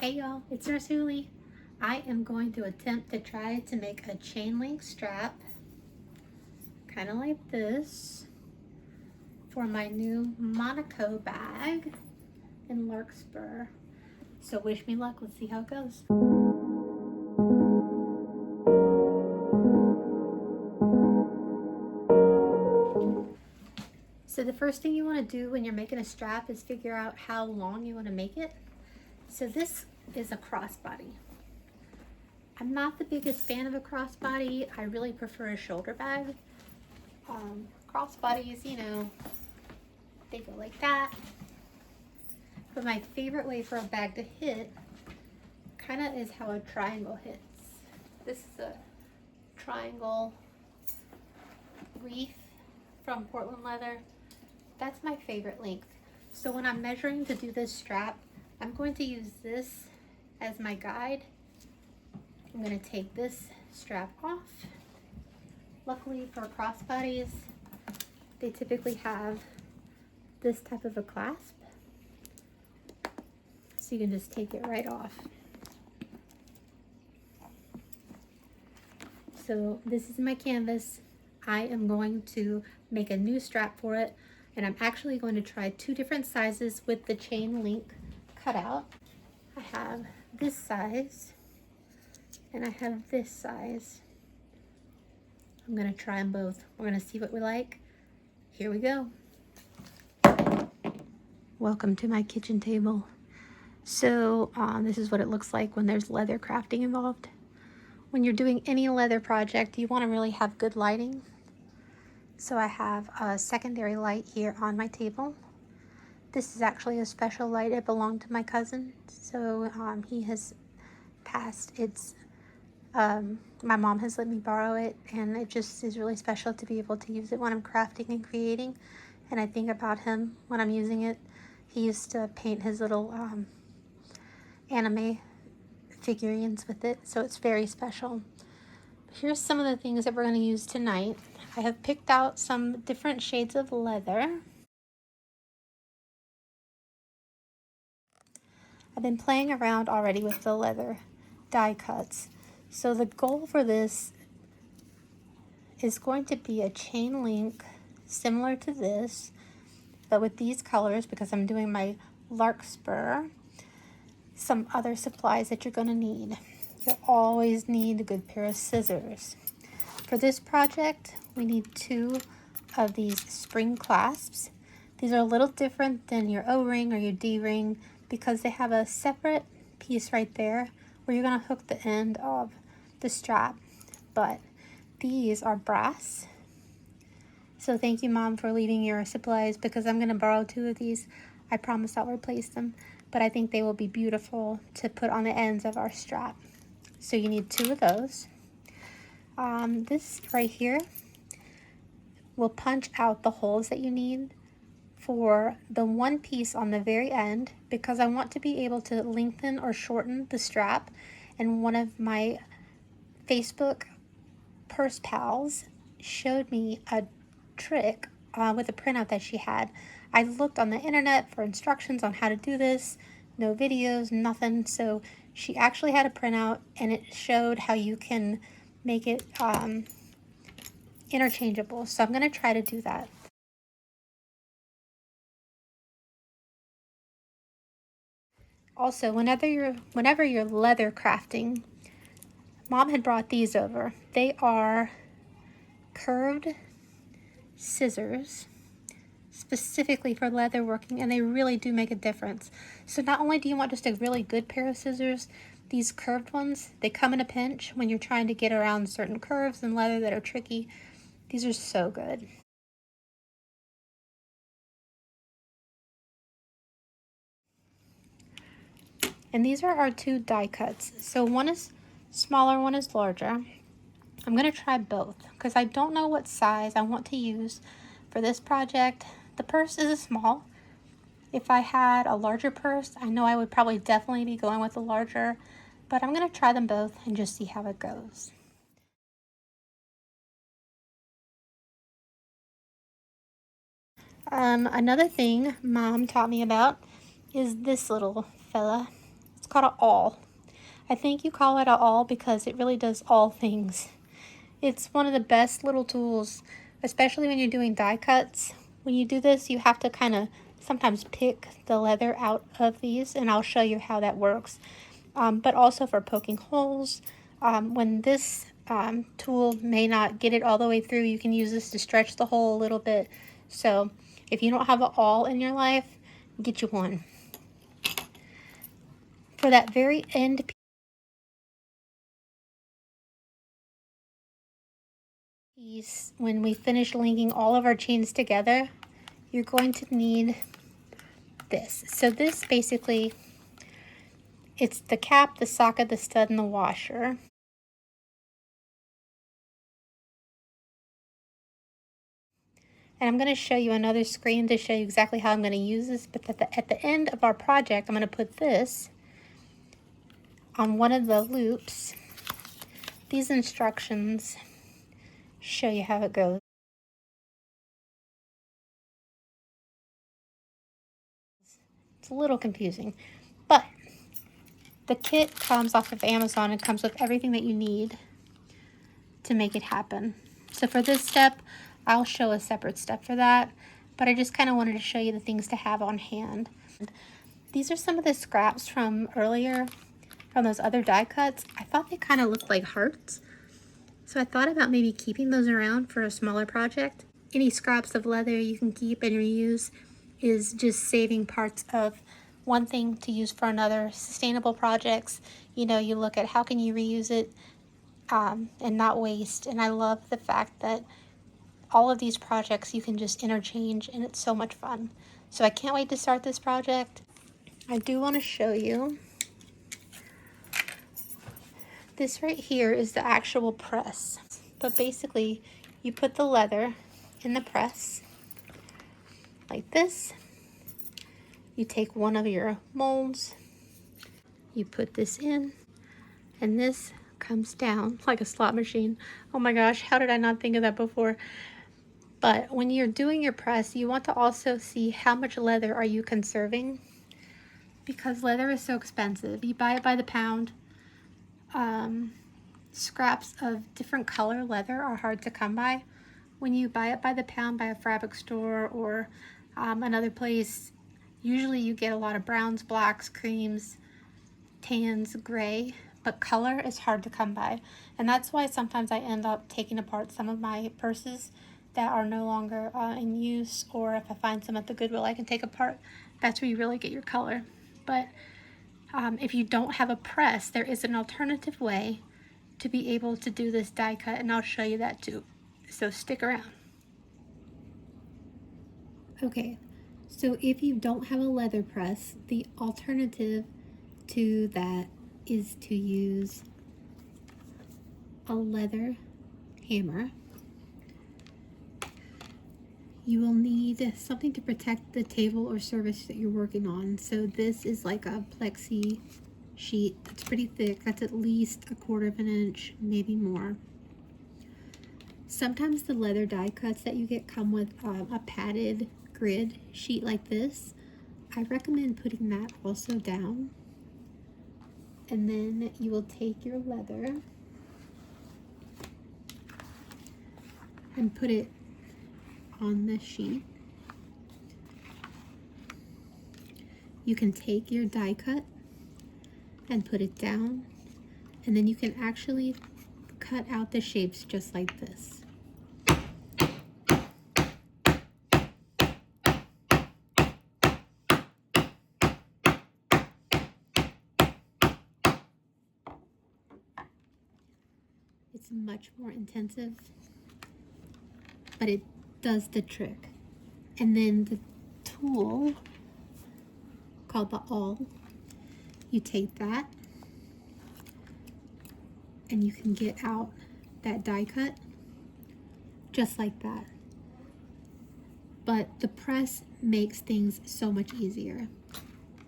Hey y'all, it's Rasuli. I am going to attempt to try to make a chain link strap, kind of like this, for my new Monaco bag in Larkspur. So wish me luck, let's see how it goes. So the first thing you want to do when you're making a strap is figure out how long you want to make it. So this is a crossbody. I'm not the biggest fan of a crossbody. I really prefer a shoulder bag. Crossbodies, you know, they go like that. But my favorite way for a bag to hit kind of is how a triangle hits. This is a triangle reef from Portland Leather. That's my favorite length. So when I'm measuring to do this strap, I'm going to use this as my guide. I'm going to take this strap off. Luckily for crossbodies, they typically have this type of a clasp. So you can just take it right off. So this is my canvas. I am going to make a new strap for it, and I'm actually going to try two different sizes with the chain link cutout. I have this size and I have this size. I'm gonna try them both. We're gonna see what we like. Here we go. Welcome to my kitchen table. So this is what it looks like when there's leather crafting involved. When you're doing any leather project, you want to really have good lighting. So I have a secondary light here on my table. This is actually a special light. It belonged to my cousin. So he has passed. My mom has let me borrow it, and it just is really special to be able to use it when I'm crafting and creating. And I think about him when I'm using it. He used to paint his little anime figurines with it, so it's very special. Here's some of the things that we're going to use tonight. I have picked out some different shades of leather. I've been playing around already with the leather die cuts. So the goal for this is going to be a chain link similar to this, but with these colors, because I'm doing my Larkspur. Some other supplies that you're going to need. You always need a good pair of scissors. For this project, we need 2 of these spring clasps. These are a little different than your O-ring or your D-ring because they have a separate piece right there where you're going to hook the end of the strap. But these are brass. So thank you, Mom, for leaving your supplies because I'm going to borrow 2 of these. I promise I'll replace them, but I think they will be beautiful to put on the ends of our strap. So you need 2 of those. This right here will punch out the holes that you need for the one piece on the very end because I want to be able to lengthen or shorten the strap. And one of my Facebook purse pals showed me a trick with a printout that she had. I looked on the internet for instructions on how to do this, no videos, nothing. So she actually had a printout and it showed how you can make it interchangeable. So I'm going to try to do that. Also, whenever you're leather crafting, Mom had brought these over. They are curved scissors specifically for leather working, and they really do make a difference. So not only do you want just a really good pair of scissors, these curved ones, they come in a pinch when you're trying to get around certain curves in leather that are tricky. These are so good. And these are our 2 die cuts. So one is smaller, one is larger. I'm going to try both because I don't know what size I want to use for this project. The purse is a small. If I had a larger purse, I know I would probably definitely be going with a larger, but I'm going to try them both and just see how it goes. Another thing Mom taught me about is this little fella. It's called an awl. I think you call it an awl because it really does all things. It's one of the best little tools, especially when you're doing die cuts. When you do this, you have to kind of sometimes pick the leather out of these, and I'll show you how that works. But also for poking holes. When this tool may not get it all the way through, you can use this to stretch the hole a little bit. So if you don't have an awl in your life, get you one. For that very end piece, when we finish linking all of our chains together, you're going to need this. So this basically, it's the cap, the socket, the stud, and the washer. And I'm going to show you another screen to show you exactly how I'm going to use this. But at the end of our project, I'm going to put this on one of the loops. These instructions show you how it goes. It's a little confusing, but the kit comes off of Amazon and comes with everything that you need to make it happen. So for this step, I'll show a separate step for that, but I just kind of wanted to show you the things to have on hand. These are some of the scraps from earlier, from those other die cuts. I thought they kind of looked like hearts, so I thought about maybe keeping those around for a smaller project. Any scraps of leather you can keep and reuse is just saving parts of one thing to use for another. Sustainable projects, you know, you look at how can you reuse it and not waste. And I love the fact that all of these projects you can just interchange, and it's so much fun. So I can't wait to start this project. I do want to show you. This right here is the actual press. But basically, you put the leather in the press like this. You take one of your molds, you put this in, and this comes down like a slot machine. Oh my gosh, how did I not think of that before? But when you're doing your press, you want to also see how much leather are you conserving, because leather is so expensive. You buy it by the pound. Scraps of different color leather are hard to come by. When you buy it by the pound by a fabric store or another place, usually you get a lot of browns, blacks, creams, tans, gray, but color is hard to come by. And that's why sometimes I end up taking apart some of my purses that are no longer in use, or if I find some at the Goodwill I can take apart. That's where you really get your color. But if you don't have a press, there is an alternative way to be able to do this die cut, and I'll show you that too. So stick around. Okay, so if you don't have a leather press, the alternative to that is to use a leather hammer. You will need something to protect the table or surface that you're working on. So this is like a plexi sheet. It's pretty thick. That's at least 1/4 of an inch, maybe more. Sometimes the leather die cuts that you get come with a padded grid sheet like this. I recommend putting that also down. And then you will take your leather and put it on the sheet. You can take your die cut and put it down, and then you can actually cut out the shapes just like this. It's much more intensive, but it does the trick. And then the tool called the awl, you take that and you can get out that die cut just like that. But the press makes things so much easier.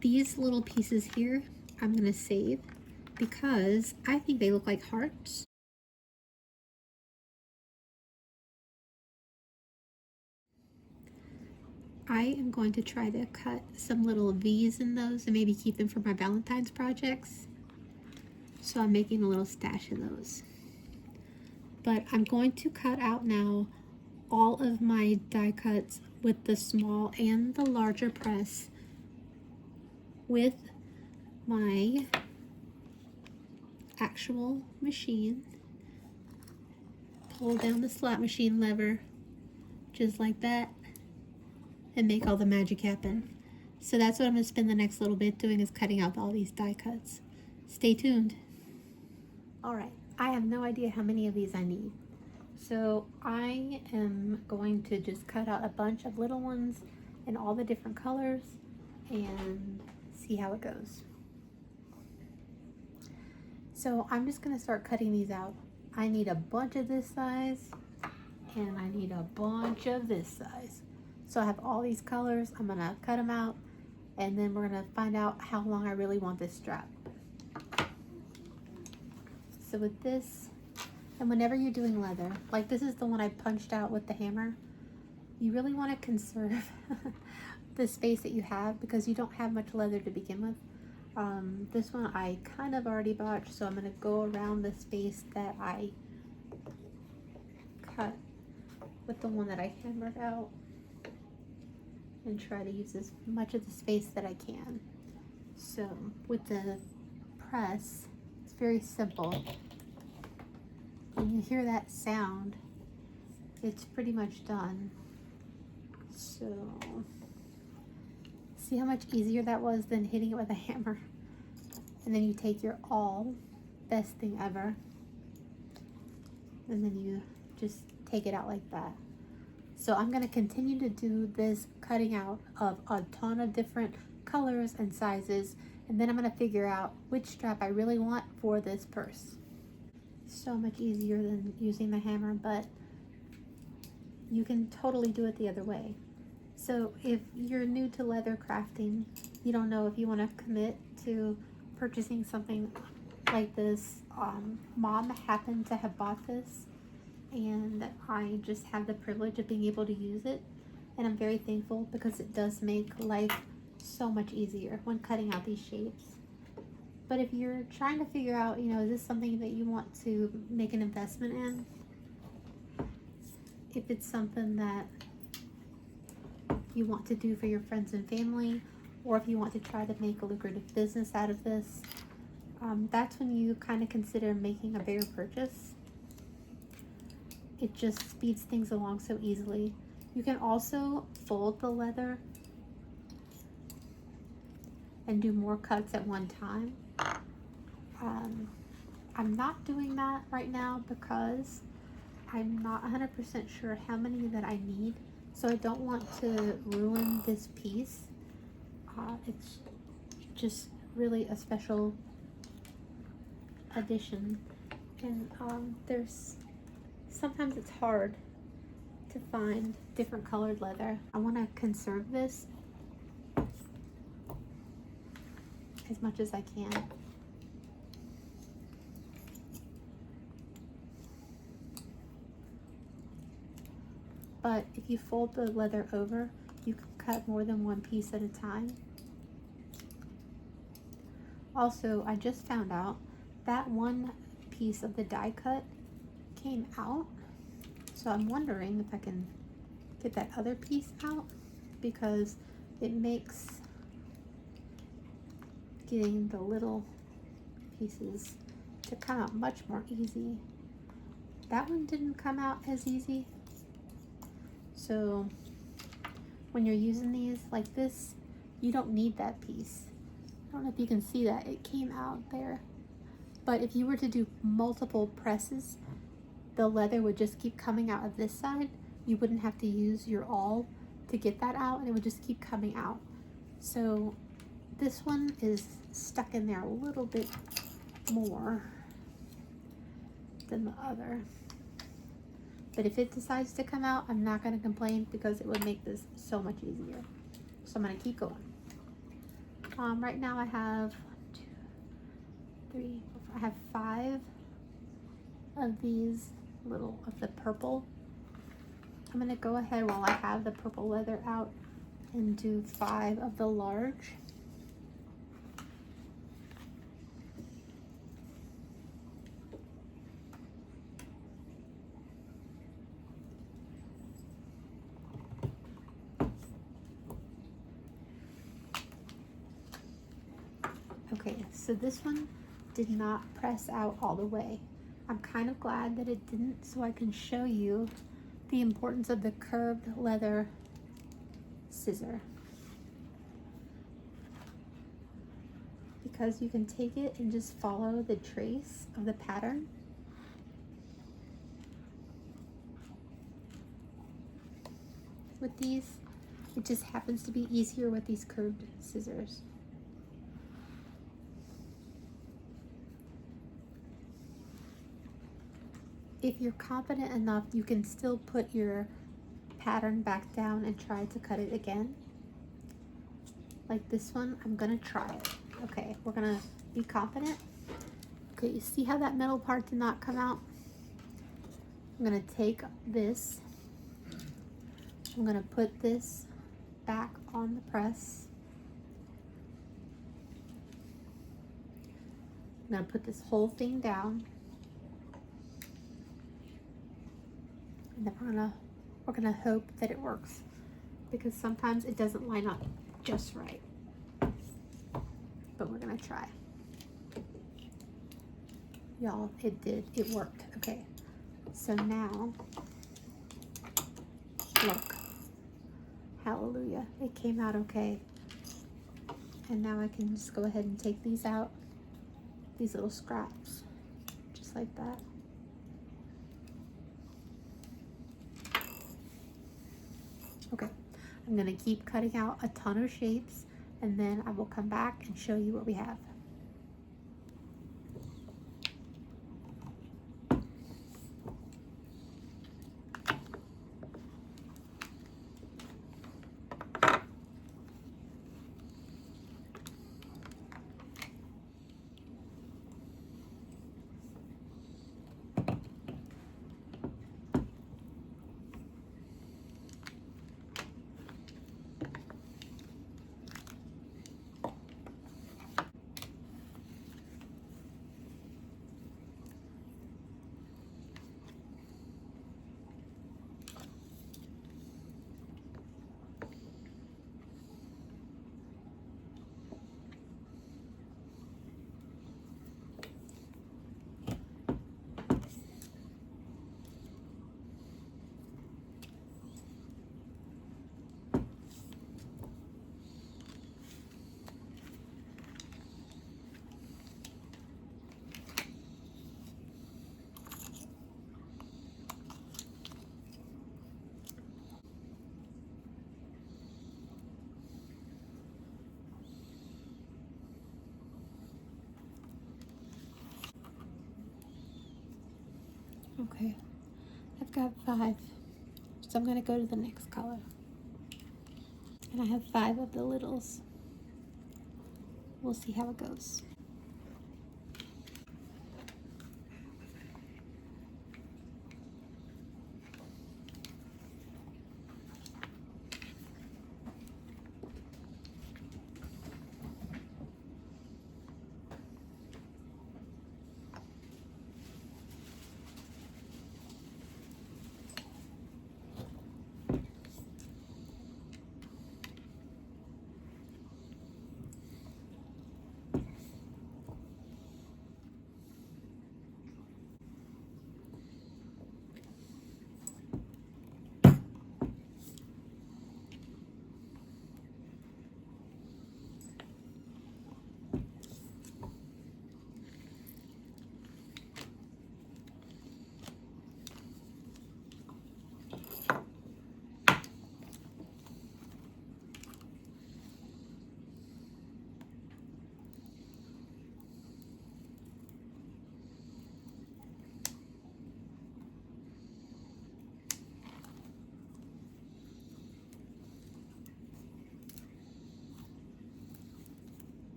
These little pieces here I'm gonna save because I think they look like hearts. I am going to try to cut some little V's in those and maybe keep them for my Valentine's projects. So I'm making a little stash of those. But I'm going to cut out now all of my die cuts with the small and the larger press with my actual machine. Pull down the slot machine lever just like that and make all the magic happen. So that's what I'm going to spend the next little bit doing, is cutting out all these die cuts. Stay tuned. Alright, I have no idea how many of these I need. So I am going to just cut out a bunch of little ones in all the different colors and see how it goes. So I'm just going to start cutting these out. I need a bunch of this size and I need a bunch of this size. So I have all these colors. I'm going to cut them out and then we're going to find out how long I really want this strap. So with this, and whenever you're doing leather, like this is the one I punched out with the hammer, you really want to conserve the space that you have because you don't have much leather to begin with. This one I kind of already botched, so I'm going to go around the space that I cut with the one that I hammered out and try to use as much of the space that I can. So with the press, it's very simple. When you hear that sound, it's pretty much done. So see how much easier that was than hitting it with a hammer. And then you take your awl, best thing ever, and then you just take it out like that. So I'm going to continue to do this cutting out of a ton of different colors and sizes, and then I'm going to figure out which strap I really want for this purse. So much easier than using the hammer, but you can totally do it the other way. So if you're new to leather crafting, you don't know if you want to commit to purchasing something like this. Mom happened to have bought this and I just have the privilege of being able to use it, and I'm very thankful because it does make life so much easier when cutting out these shapes. But if you're trying to figure out, is this something that you want to make an investment in? If it's something that you want to do for your friends and family, or if you want to try to make a lucrative business out of this, that's when you kind of consider making a bigger purchase. It just speeds things along so easily. You can also fold the leather and do more cuts at one time. I'm not doing that right now because I'm not 100% sure how many that I need, so I don't want to ruin this piece. It's just really a special addition, and sometimes it's hard to find different colored leather. I want to conserve this as much as I can. But if you fold the leather over, you can cut more than one piece at a time. Also, I just found out that one piece of the die cut came out. So I'm wondering if I can get that other piece out, because it makes getting the little pieces to come out much more easy. That one didn't come out as easy. So when you're using these like this, you don't need that piece. I don't know if you can see that, it came out there. But if you were to do multiple presses, the leather would just keep coming out of this side. You wouldn't have to use your awl to get that out, and it would just keep coming out. So this one is stuck in there a little bit more than the other. But if it decides to come out, I'm not going to complain because it would make this so much easier. So I'm going to keep going. Right now I have 5 of these of the purple. I'm going to go ahead while I have the purple leather out and do 5 of the large. Okay, so this one did not press out all the way. I'm kind of glad that it didn't, so I can show you the importance of the curved leather scissor. Because you can take it and just follow the trace of the pattern. With these, it just happens to be easier with these curved scissors. If you're confident enough, you can still put your pattern back down and try to cut it again. Like this one, I'm gonna try it. Okay, we're gonna be confident. Okay, you see how that middle part did not come out? I'm gonna take this, I'm gonna put this back on the press. I'm gonna put this whole thing down. And then we're gonna hope that it works, because sometimes it doesn't line up just right. But we're gonna try. Y'all, it did, it worked. Okay, so now, look, hallelujah, it came out okay. And now I can just go ahead and take these out, these little scraps, just like that. Okay, I'm gonna keep cutting out a ton of shapes, and then I will come back and show you what we have. Okay, I've got 5, so I'm gonna go to the next color. And I have 5 of the littles. We'll see how it goes.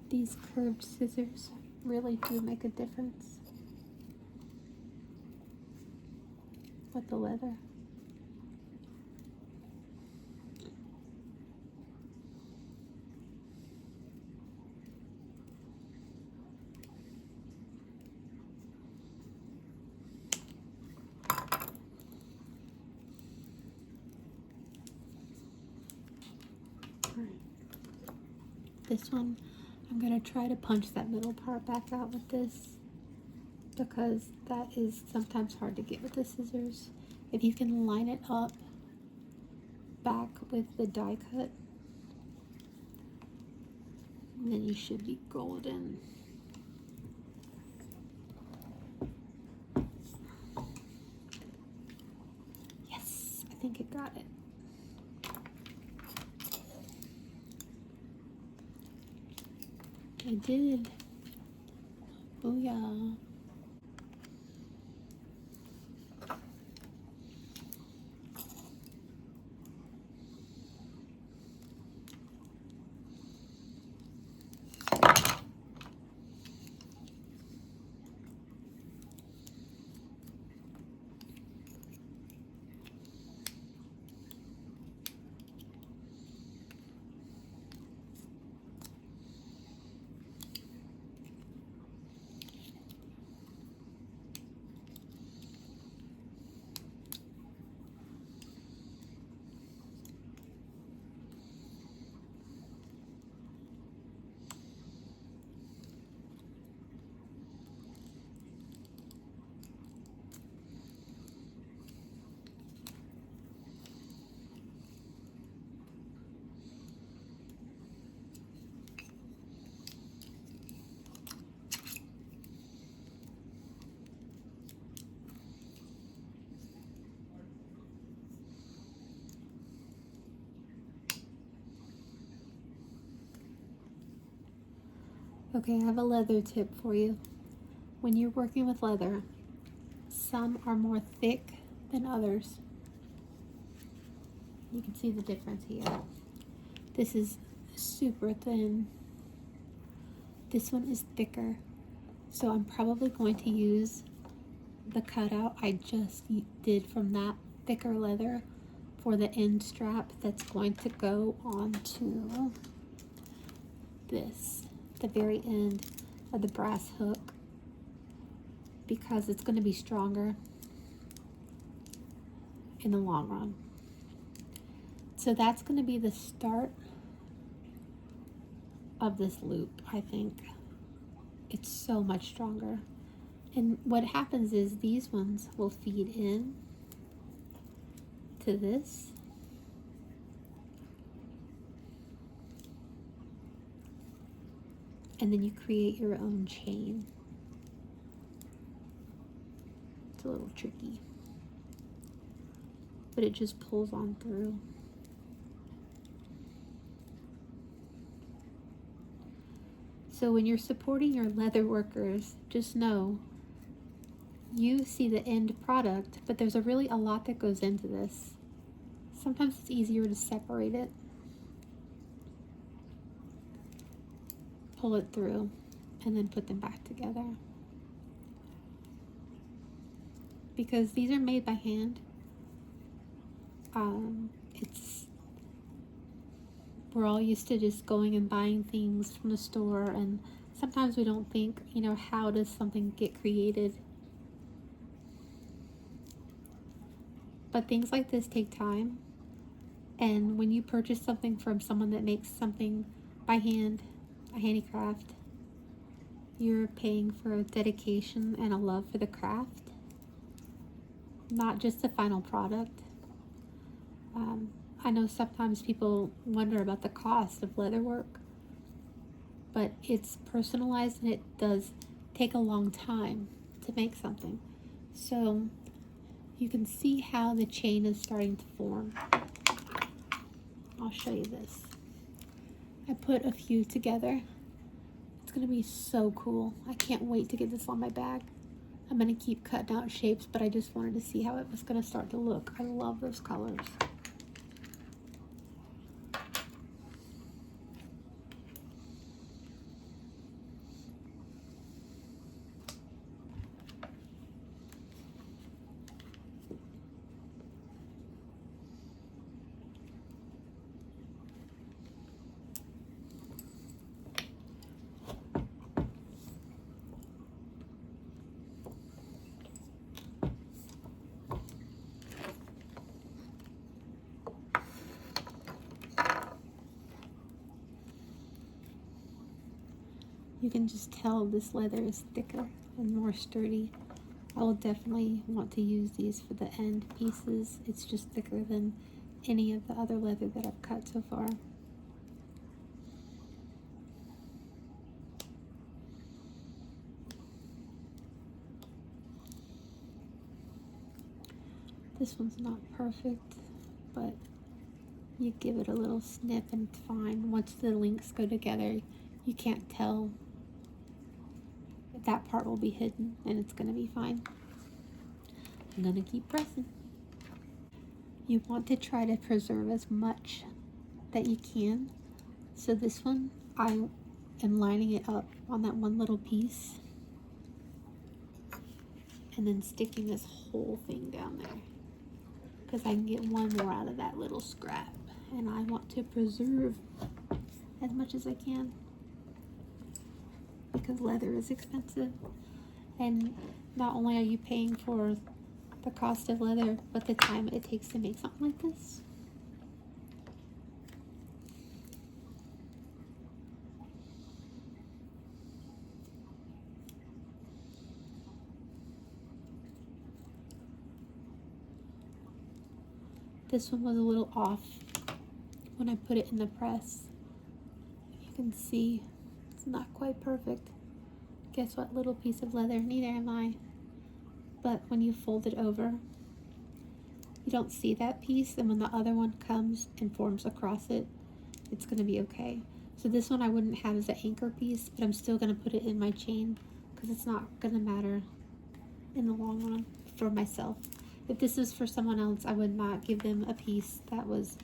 These curved scissors really do make a difference. with the leather. This one, I'm going to try to punch that middle part back out with this, because that is sometimes hard to get with the scissors. If you can line it up back with the die cut, then you should be golden. Yes, I think it got it. I did. Booyah. Okay, I have a leather tip for you. When you're working with leather, some are more thick than others. You can see the difference here. This is super thin. This one is thicker. So I'm probably going to use the cutout I just did from that thicker leather for the end strap that's going to go onto this, the very end of the brass hook, because it's going to be stronger in the long run. So that's going to be the start of this loop, I think. It's so much stronger. And what happens is these ones will feed in to this. And then you create your own chain. It's a little tricky, but it just pulls on through. So when you're supporting your leather workers, just know you see the end product, but there's really a lot that goes into this. Sometimes it's easier to separate it, pull it through, and then put them back together. Because these are made by hand. We're all used to just going and buying things from the store, and sometimes we don't think, how does something get created? But things like this take time, and when you purchase something from someone that makes something by hand, a handicraft, you're paying for a dedication and a love for the craft, not just the final product. I know sometimes people wonder about the cost of leather work, but it's personalized and it does take a long time to make something. So you can see how the chain is starting to form. I'll show you this. I put a few together. It's gonna be so cool. I can't wait to get this on my bag. I'm gonna keep cutting out shapes, but I just wanted to see how it was gonna start to look. I love those colors. You can just tell this leather is thicker and more sturdy. I will definitely want to use these for the end pieces. It's just thicker than any of the other leather that I've cut so far. This one's not perfect, but you give it a little snip and it's fine. Once the links go together, you can't tell. That part will be hidden and it's going to be fine. I'm going to keep pressing. You want to try to preserve as much that you can. So this one, I am lining it up on that one little piece and then sticking this whole thing down there because I can get one more out of that little scrap, and I want to preserve as much as I can because leather is expensive, and not only are you paying for the cost of leather, but the time it takes to make something like this. This one was a little off when I put it in the press. You can see it's not quite perfect. Guess what little piece of leather? Neither am I. But when you fold it over, you don't see that piece, and when the other one comes and forms across it, it's going to be okay. So this one I wouldn't have as an anchor piece, but I'm still going to put it in my chain because it's not going to matter in the long run for myself. If this is for someone else, I would not give them a piece that was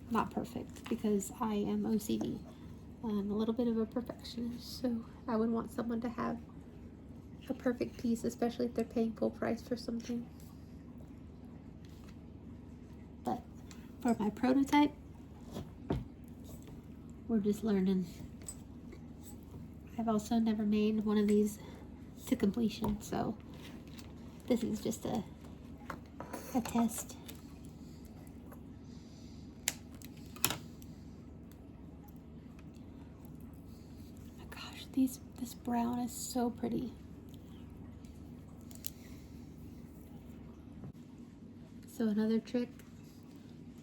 not perfect because I am OCD. I'm a little bit of a perfectionist, so I would want someone to have a perfect piece, especially if they're paying full price for something. But for my prototype, we're just learning. I've also never made one of these to completion, so this is just a test. Oh my gosh, this brown is so pretty. So another trick,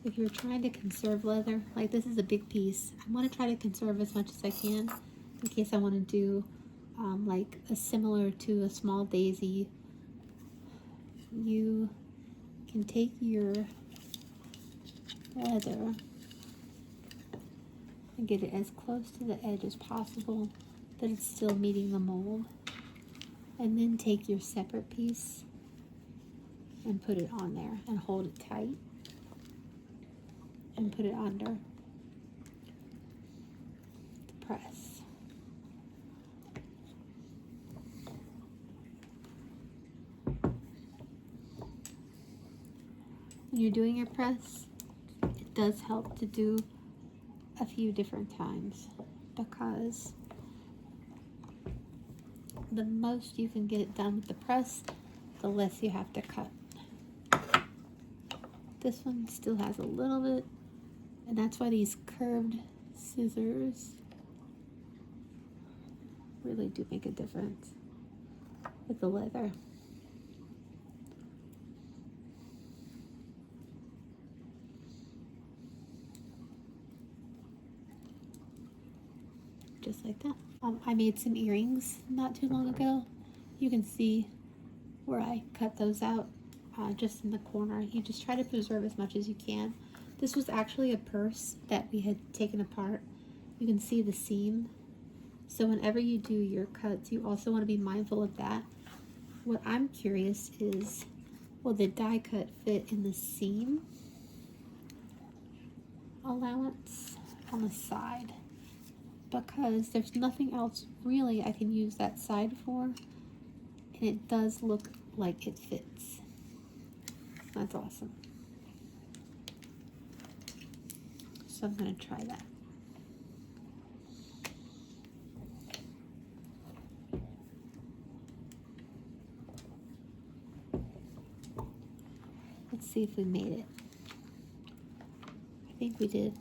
if you're trying to conserve leather, like this is a big piece, I want to try to conserve as much as I can in case I want to do like a similar to a small daisy. You can take your leather and get it as close to the edge as possible that it's still meeting the mold, and then take your separate piece and put it on there and hold it tight and put it under the press. When you're doing your press, it does help to do a few different times because the most you can get it done with the press, the less you have to cut. This one still has a little bit, and that's why these curved scissors really do make a difference with the leather. Just like that. I made some earrings not too long ago. You can see where I cut those out just in the corner. You just try to preserve as much as you can. This was actually a purse that we had taken apart. You can see the seam. So whenever you do your cuts, you also want to be mindful of that. What I'm curious is, will the die cut fit in the seam allowance on the side? Because there's nothing else really I can use that side for, and it does look like it fits. That's awesome. So I'm going to try that. Let's see if we made it. I think we did.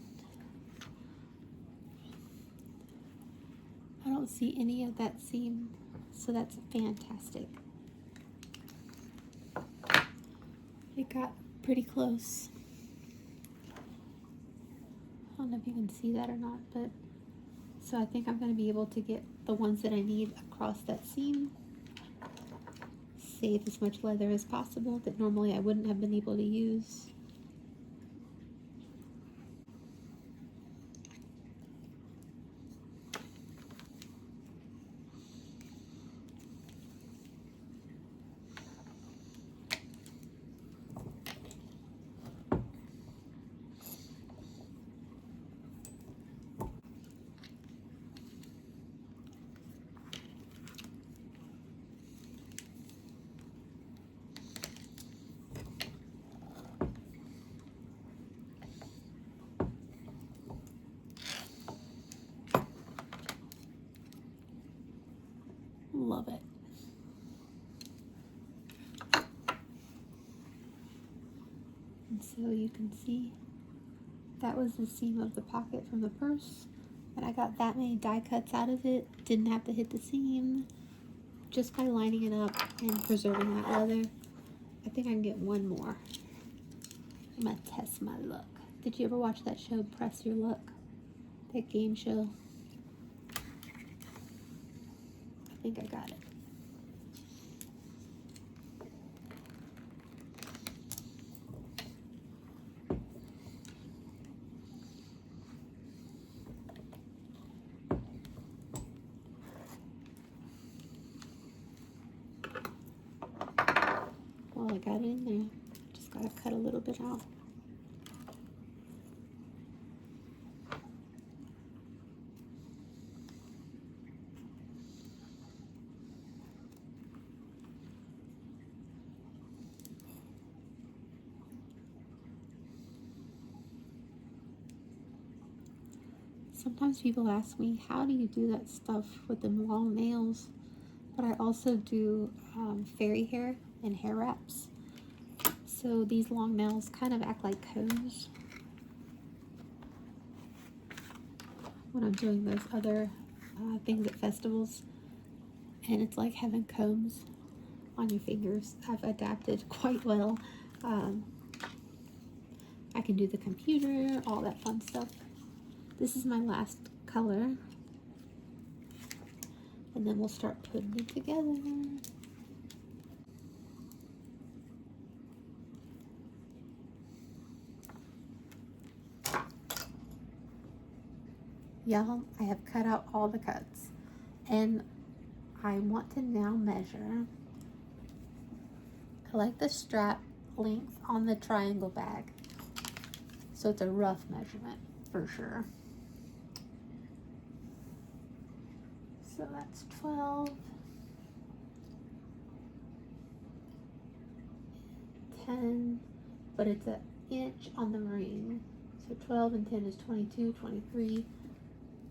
I don't don't see any of that seam, so that's fantastic. It got pretty close. I don't know if you can see that or not, but so I think I'm going to be able to get the ones that I need across that seam. Save as much leather as possible that normally I wouldn't have been able to use. Love it. And so you can see that was the seam of the pocket from the purse. And I got that many die cuts out of it. Didn't have to hit the seam. Just by lining it up and preserving that leather. I think I can get one more. I'm gonna test my luck. Did you ever watch that show, Press Your Luck? That game show? I think I got it. Well, I got it in there. Just gotta cut a little bit out. Sometimes people ask me, how do you do that stuff with the long nails? But I also do fairy hair and hair wraps. So these long nails kind of act like combs when I'm doing those other things at festivals. And it's like having combs on your fingers. I've adapted quite well. I can do the computer, all that fun stuff. This is my last color. And then we'll start putting it together. Y'all, I have cut out all the cuts. And I want to now measure. I like the strap length on the triangle bag. So it's a rough measurement for sure. So that's 12, 10, but it's an inch on the ring. So 12 and 10 is 22, 23.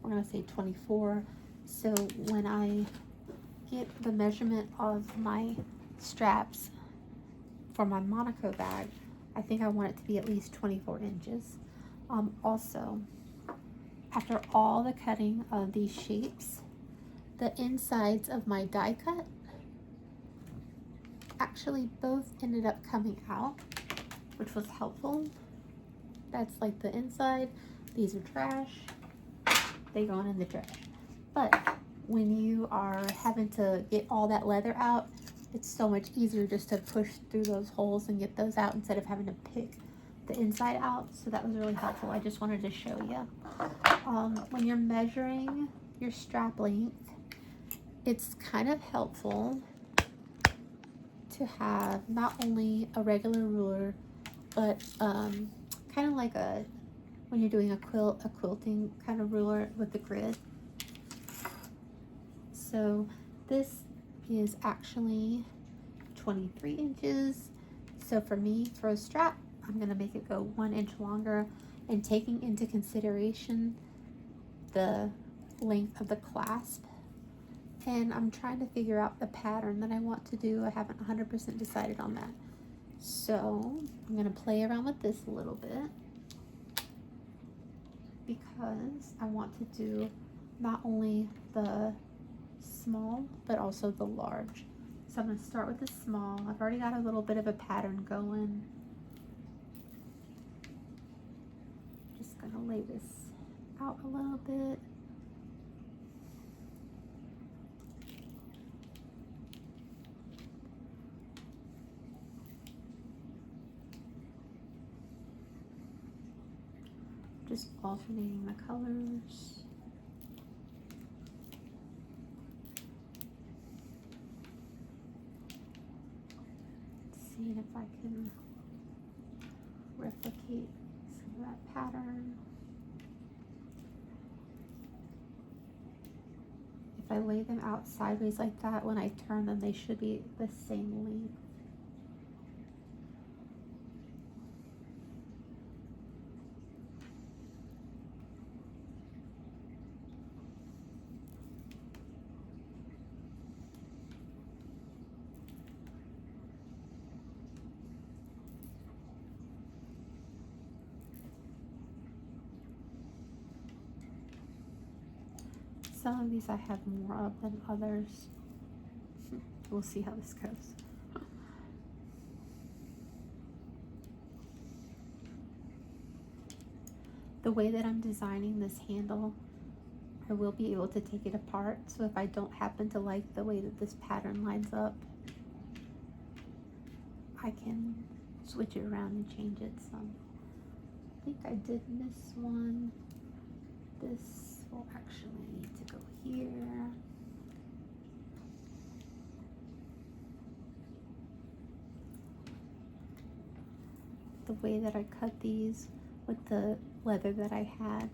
We're gonna say 24. So when I get the measurement of my straps for my Monaco bag, I think I want it to be at least 24 inches. Also, after all the cutting of these shapes, the insides of my die cut actually both ended up coming out, which was helpful. That's like the inside. These are trash. They go in the trash. But when you are having to get all that leather out, it's so much easier just to push through those holes and get those out instead of having to pick the inside out. So that was really helpful. I just wanted to show you. When you're measuring your strap length, it's kind of helpful to have not only a regular ruler, but kind of like when you're doing a quilting kind of ruler with the grid. So this is actually 23 inches. So for me, for a strap, I'm gonna make it go 1 inch longer, and taking into consideration the length of the clasp. And I'm trying to figure out the pattern that I want to do. I haven't 100% decided on that. So I'm gonna play around with this a little bit because I want to do not only the small, but also the large. So I'm going to start with the small. I've already got a little bit of a pattern going. Just going to lay this out a little bit. Just alternating the colors. Seeing if I can replicate some of that pattern. If I lay them out sideways like that, when I turn them, they should be the same length. Some of these I have more of than others. We'll see how this goes. The way that I'm designing this handle, I will be able to take it apart. So if I don't happen to like the way that this pattern lines up, I can switch it around and change it some. I think I did miss one. This will actually need to go here. The way that I cut these with the leather that I had,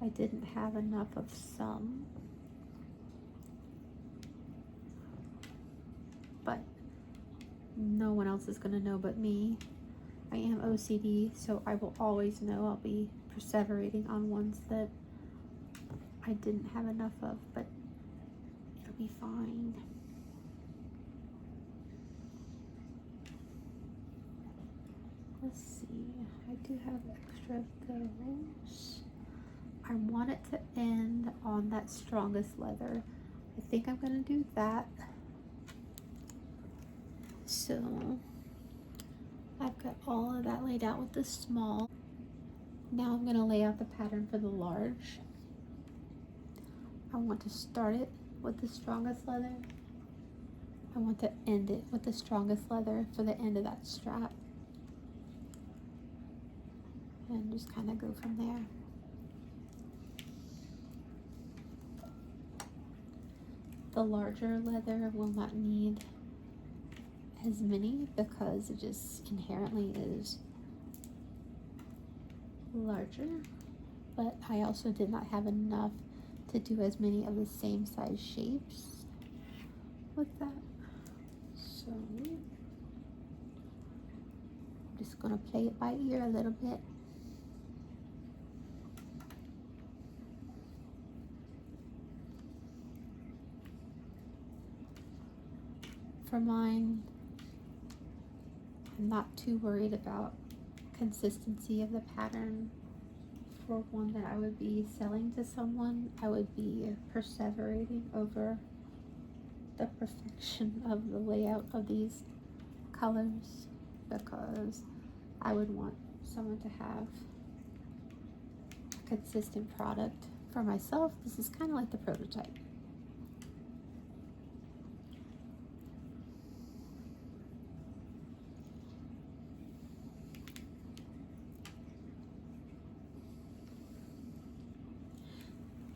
I didn't have enough of some. But no one else is gonna know but me. I am OCD, so I will always know. I'll be perseverating on ones that I didn't have enough of, but it'll be fine. Let's see, I do have extra of those. I want it to end on that strongest leather. I think I'm gonna do that. So I've got all of that laid out with the small. Now I'm gonna lay out the pattern for the large. I want to start it with the strongest leather. I want to end it with the strongest leather for the end of that strap. And just kind of go from there. The larger leather will not need as many because it just inherently is larger, but I also did not have enough to do as many of the same size shapes with that. So I'm just gonna play it by ear a little bit. For mine, I'm not too worried about consistency of the pattern. For one that I would be selling to someone, I would be perseverating over the perfection of the layout of these colors, because I would want someone to have a consistent product. For myself, this is kind of like the prototype.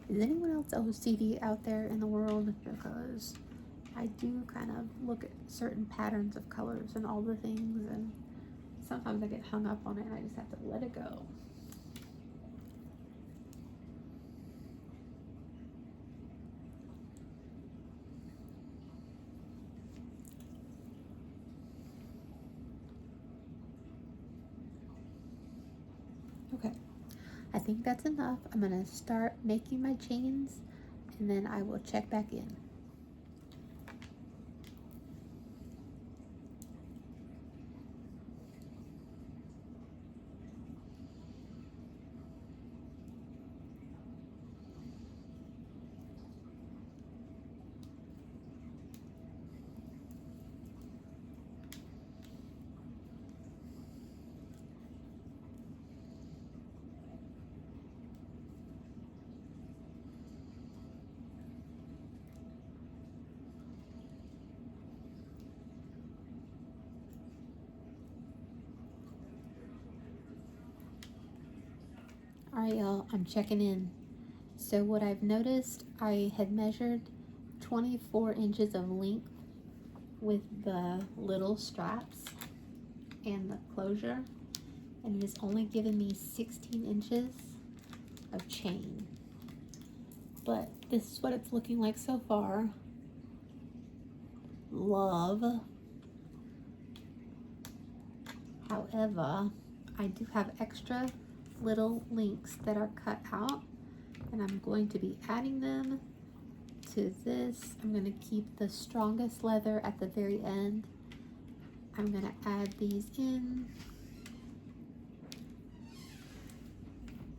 Is anyone else OCD out there in the world? Because I do kind of look at certain patterns of colors and all the things, and sometimes I get hung up on it and I just have to let it go. Okay, I think that's enough. I'm gonna start making my chains and then I will check back in. Alright y'all, I'm checking in. So what I've noticed, I had measured 24 inches of length with the little straps and the closure, and it has only given me 16 inches of chain. But this is what it's looking like so far. Love. However, I do have extra little links that are cut out, and I'm going to be adding them to this. I'm going to keep the strongest leather at the very end. I'm going to add these in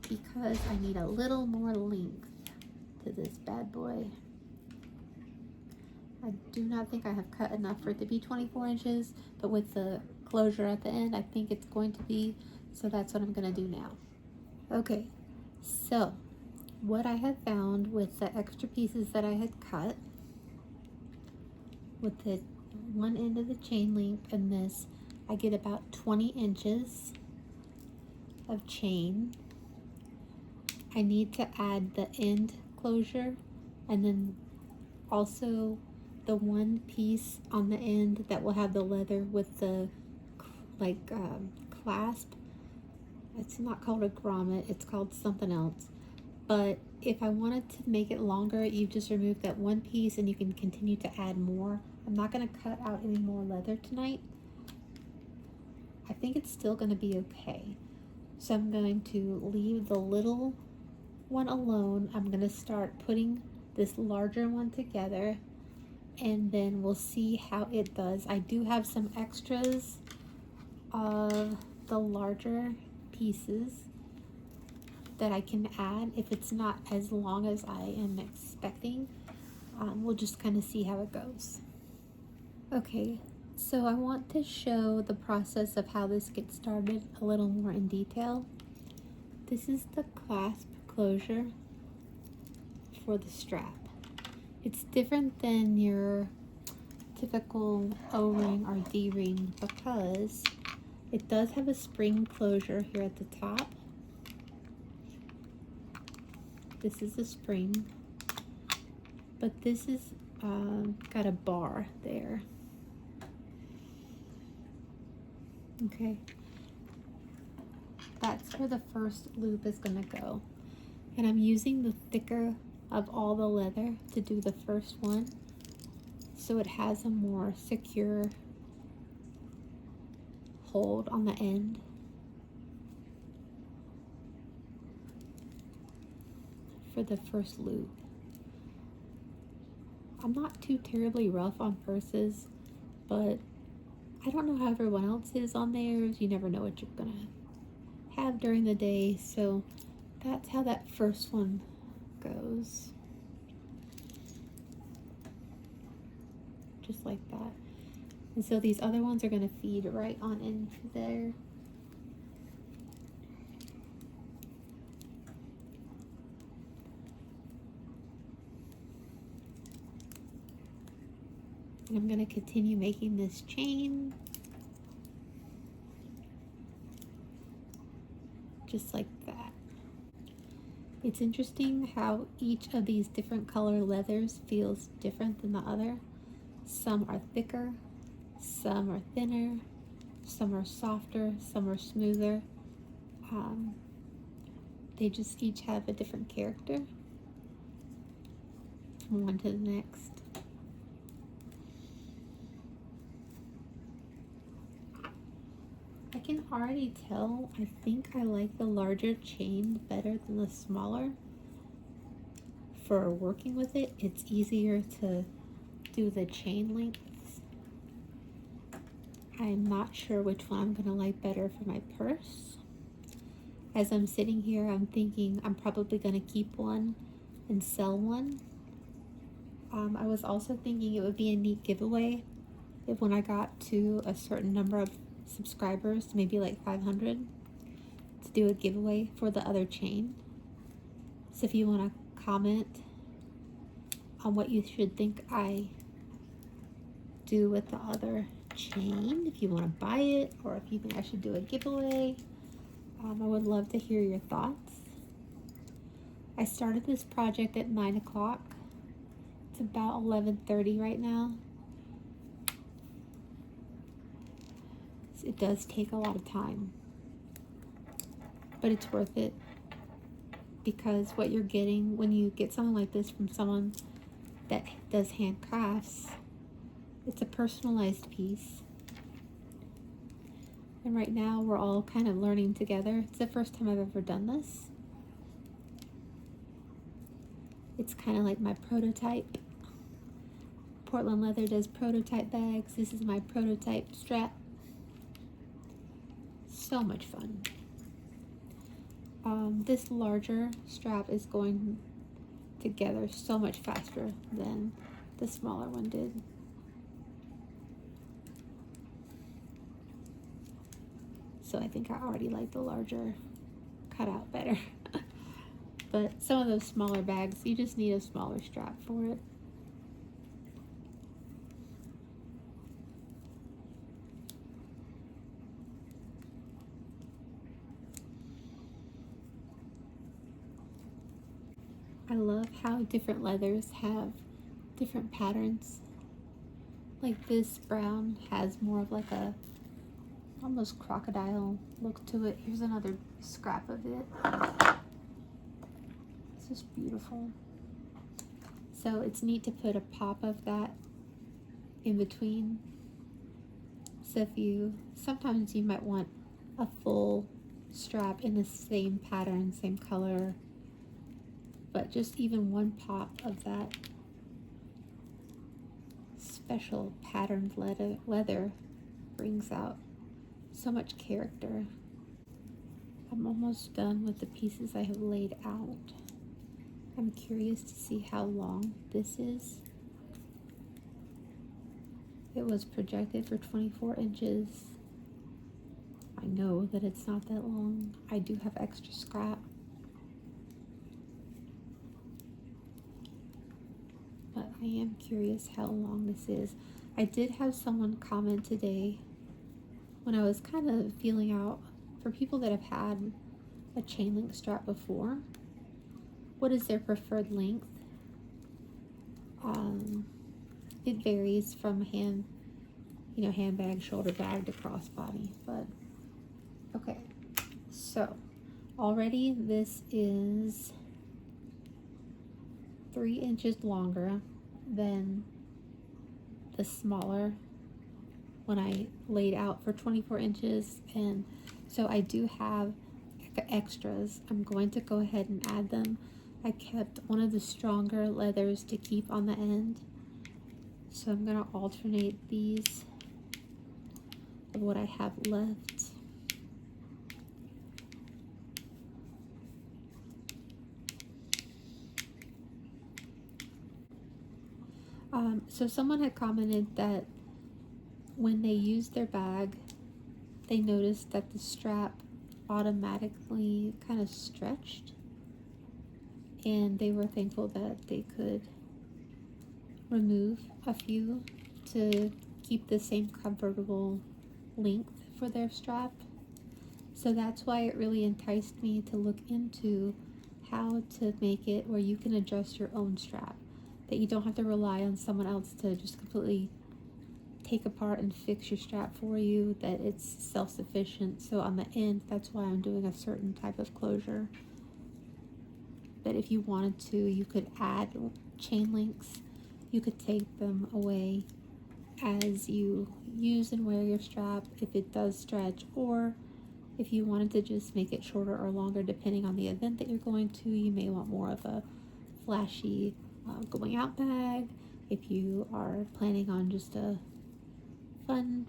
because I need a little more length to this bad boy. I do not think I have cut enough for it to be 24 inches, but with the closure at the end, I think it's going to be, so that's what I'm going to do now. Okay, so what I have found with the extra pieces that I had cut, with the one end of the chain link and this, I get about 20 inches of chain. I need to add the end closure and then also the one piece on the end that will have the leather with the clasp. It's not called a grommet, it's called something else. But if I wanted to make it longer, you just remove that one piece and you can continue to add more. I'm not going to cut out any more leather tonight. I think it's still going to be okay. So I'm going to leave the little one alone. I'm going to start putting this larger one together, and then we'll see how it does. I do have some extras of the larger pieces that I can add if it's not as long as I am expecting. We'll just kind of see how it goes. Okay, so I want to show the process of how this gets started a little more in detail. This is the clasp closure for the strap. It's different than your typical O-ring or D-ring because it does have a spring closure here at the top. This is a spring, but this is got a bar there. Okay, that's where the first loop is going to go, and I'm using the thicker of all the leather to do the first one so it has a more secure hold on the end. For the first loop, I'm not too terribly rough on purses, but I don't know how everyone else is on theirs. You never know what you're gonna have during the day, so that's how that first one goes. Just like that. And so these other ones are gonna feed right on into there. And I'm going to continue making this chain just like that. It's interesting how each of these different color leathers feels different than the other. Some are thicker, some are thinner, some are softer, some are smoother. They just each have a different character from one to the next. I can already tell, I think I like the larger chain better than the smaller. For working with it, it's easier to do the chain lengths. I'm not sure which one I'm gonna like better for my purse. As I'm sitting here, I'm thinking I'm probably gonna keep one and sell one. I was also thinking it would be a neat giveaway if when I got to a certain number of subscribers, maybe like 500, to do a giveaway for the other chain. So if you want to comment on what you should think I do with the other chain, if you want to buy it or if you think I should do a giveaway, I would love to hear your thoughts. I started this project at 9 o'clock. It's about 11:30 right now. It does take a lot of time, but it's worth it, because what you're getting when you get something like this from someone that does handcrafts, it's a personalized piece. And right now we're all kind of learning together. It's the first time I've ever done this. It's kind of like my prototype. Portland Leather does prototype bags. This is my prototype strap. So much fun. This larger strap is going together so much faster than the smaller one did. So I think I already like the larger cutout better. But some of those smaller bags, you just need a smaller strap for it. I love how different leathers have different patterns. Like this brown has more of like a almost crocodile look to it. Here's another scrap of it. It's just beautiful. So it's neat to put a pop of that in between. So sometimes you might want a full strap in the same pattern, same color, but just even one pop of that special patterned leather brings out so much character. I'm almost done with the pieces I have laid out. I'm curious to see how long this is. It was projected for 24 inches. I know that it's not that long. I do have extra scrap. But I am curious how long this is. I did have someone comment today when I was kind of feeling out for people that have had a chain link strap before. What is their preferred length? It varies from handbag, shoulder bag to crossbody, but okay. So already this is 3 inches longer than the smaller when I laid out for 24 inches, and so I do have extras. I'm going to go ahead and add them. I kept one of the stronger leathers to keep on the end, so I'm going to alternate these of what I have left. So someone had commented that when they used their bag, they noticed that the strap automatically kind of stretched, and they were thankful that they could remove a few to keep the same comfortable length for their strap. So that's why it really enticed me to look into how to make it where you can adjust your own strap, that you don't have to rely on someone else to just completely take apart and fix your strap for you, that it's self-sufficient. So on the end, that's why I'm doing a certain type of closure. But if you wanted to, you could add chain links. You could take them away as you use and wear your strap if it does stretch, or if you wanted to just make it shorter or longer depending on the event that you're going to. You may want more of a flashy going out bag. If you are planning on just a fun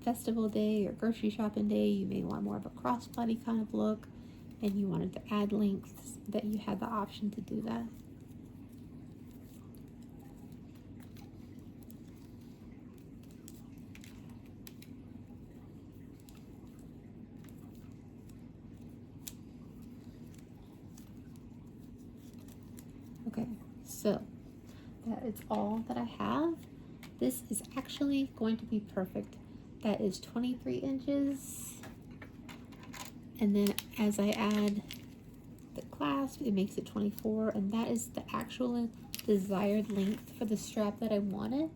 festival day or grocery shopping day, you may want more of a crossbody kind of look, and you wanted to add lengths, that you had the option to do that. Okay, so that is all that I have. This is actually going to be perfect. That is 23 inches. And then as I add the clasp, it makes it 24, and that is the actual desired length for the strap that I wanted.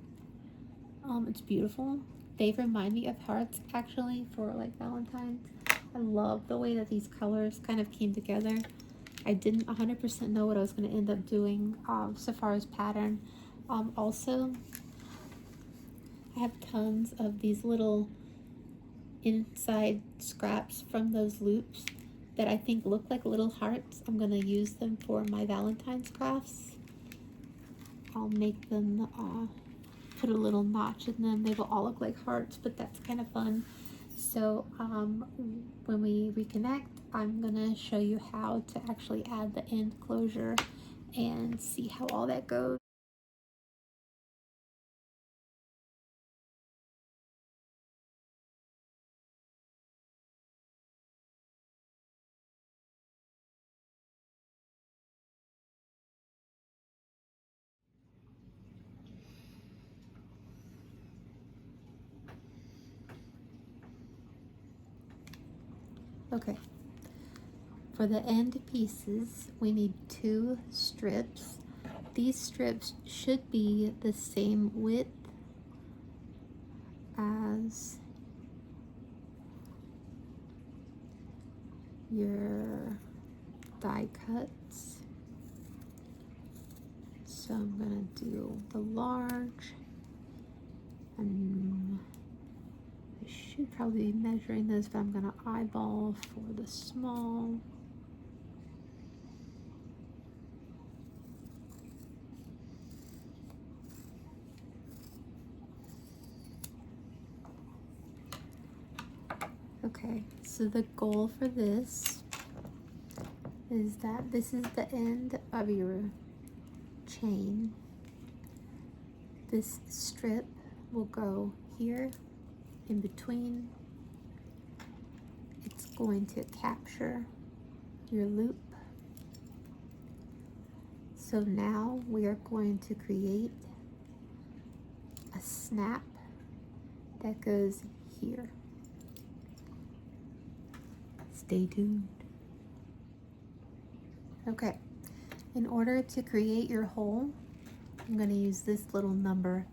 It's beautiful. They remind me of hearts actually for like Valentine's. I love the way that these colors kind of came together. I didn't 100% know what I was going to end up doing so far as pattern. Also, I have tons of these little inside scraps from those loops that I think look like little hearts. I'm going to use them for my Valentine's crafts. I'll make them, put a little notch in them. They will all look like hearts, but that's kind of fun. So when we reconnect, I'm gonna show you how to actually add the end closure and see how all that goes. Okay, for the end pieces, we need 2 strips. These strips should be the same width as your die cuts. So I'm gonna do the large, and I should probably be measuring this, but I'm gonna eyeball for the small. Okay, so the goal for this is that this is the end of your chain. This strip will go here in between. It's going to capture your loop. So now we are going to create a snap that goes here. Stay tuned. Okay, in order to create your hole, I'm going to use this little number.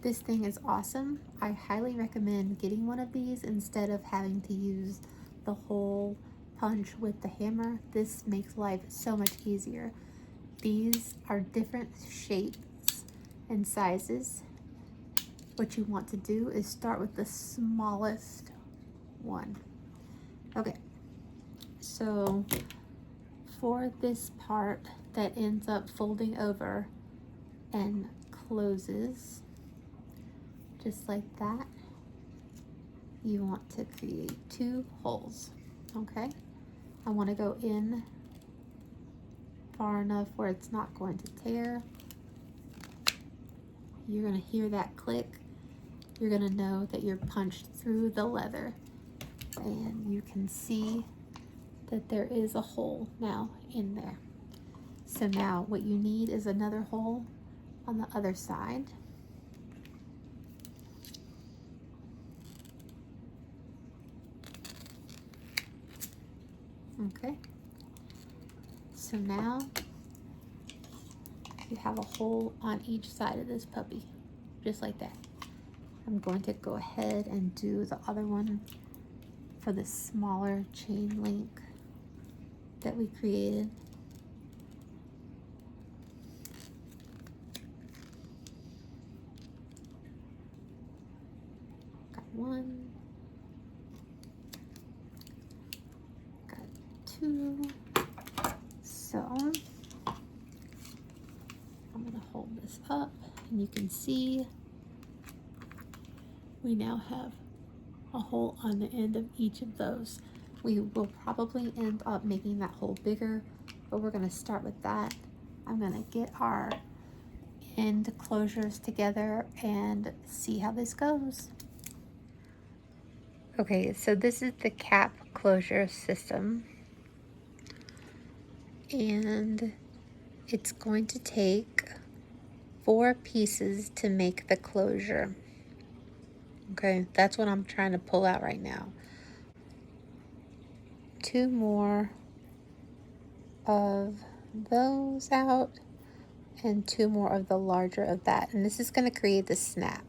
This thing is awesome. I highly recommend getting one of these instead of having to use the hole punch with the hammer. This makes life so much easier. These are different shapes and sizes. What you want to do is start with the smallest one. Okay, so for this part that ends up folding over and closes just like that, you want to create 2 holes. Okay, I want to go in far enough where it's not going to tear. You're going to hear that click. You're going to know that you're punched through the leather, and you can see that there is a hole now in there. So now what you need is another hole on the other side. Okay, so now you have a hole on each side of this puppy, just like that. I'm going to go ahead and do the other one for the smaller chain link that we created. Got 1, got 2. So I'm going to hold this up, and you can see we now have a hole on the end of each of those. We will probably end up making that hole bigger, but we're going to start with that. I'm going to get our end closures together and see how this goes. Okay, so this is the cap closure system, and it's going to take 4 pieces to make the closure. Okay, that's what I'm trying to pull out right now. 2 more of those out and 2 more of the larger of that. And this is going to create the snap.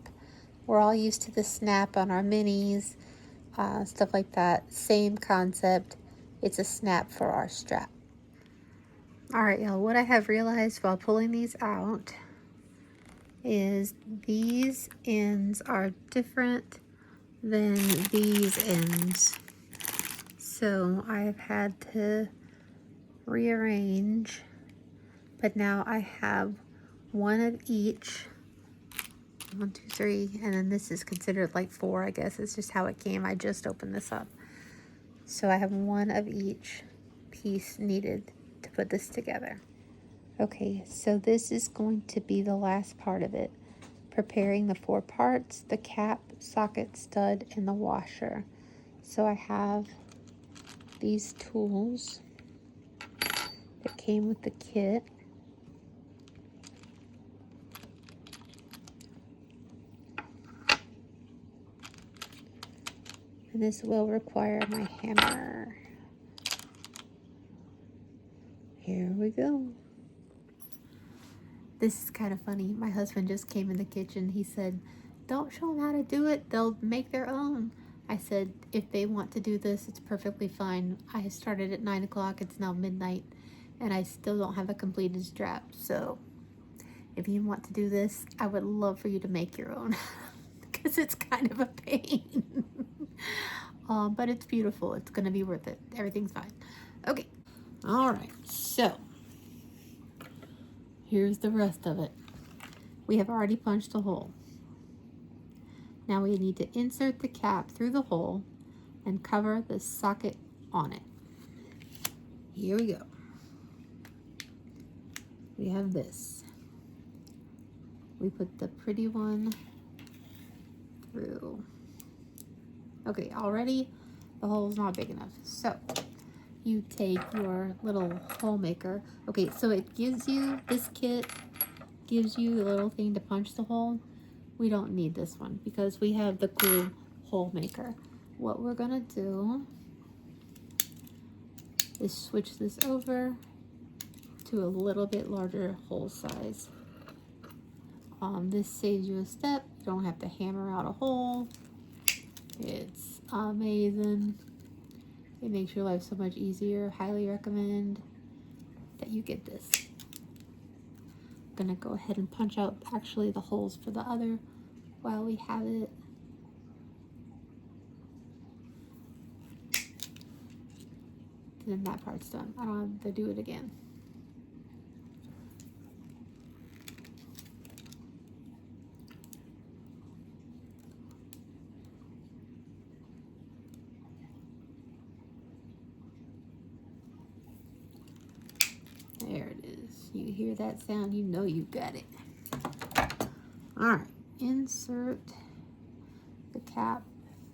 We're all used to the snap on our minis, stuff like that. Same concept. It's a snap for our strap. All right, y'all, what I have realized while pulling these out is these ends are different than these ends. So I've had to rearrange, but now I have one of each. 1, 2, 3, and then this is considered like 4, I guess. It's just how it came. I just opened this up. So I have one of each piece needed to put this together. Okay, so this is going to be the last part of it. Preparing the 4 parts, the cap, socket, stud, and the washer. So I have these tools that came with the kit. And this will require my hammer. Here we go. This is kind of funny. My husband just came in the kitchen. He said, "Don't show them how to do it. They'll make their own." I said, "If they want to do this, it's perfectly fine. I started at 9 o'clock. It's now midnight, and I still don't have a completed strap. So if you want to do this, I would love for you to make your own because it's kind of a pain." But it's beautiful. It's going to be worth it. Everything's fine. Okay. All right. So here's the rest of it. We have already punched a hole. Now we need to insert the cap through the hole and cover the socket on it. Here we go. We have this. We put the pretty one through. Okay, already the hole's not big enough. So you take your little hole maker. Okay, so it gives you, this kit gives you the little thing to punch the hole. We don't need this one because we have the cool hole maker. What we're gonna do is switch this over to a little bit larger hole size. This saves you a step. You don't have to hammer out a hole. It's amazing. It makes your life so much easier. Highly recommend that you get this. I'm gonna go ahead and punch out actually the holes for the other while we have it. And then that part's done. I don't have to do it again. There it is. You hear that sound, you know you got it. All right, insert the cap